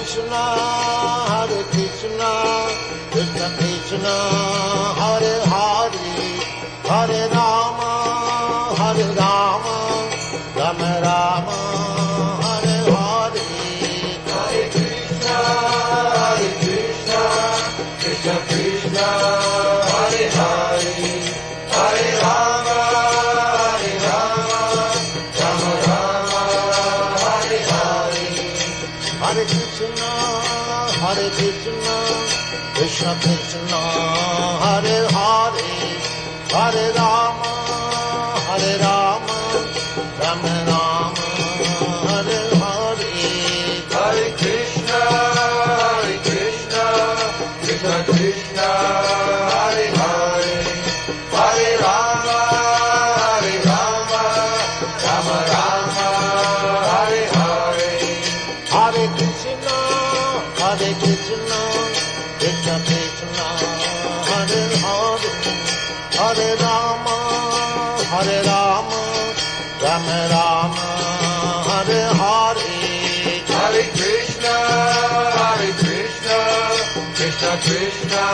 Krishna, Krishna Krishna, Hare Hare, Hare Rama, Rama Rama, Hare Hare. Hare Krishna, Krishna Krishna, Hare Hare, Hare Rama, Rama Rama, Hare Hare. Hare Krishna, Krishna Krishna, Hare Hare, Hare Rama, Rama Rama, Hare Hare. Hare Krishna, Krishna Krishna, Hare Hare, Hare Rama, Rama Rama, Hare Hare. Hare Krishna, Krishna Krishna, Hare Hare, Hare Rama, Rama Rama, Hare Hare. Hare Krishna, Krishna Krishna,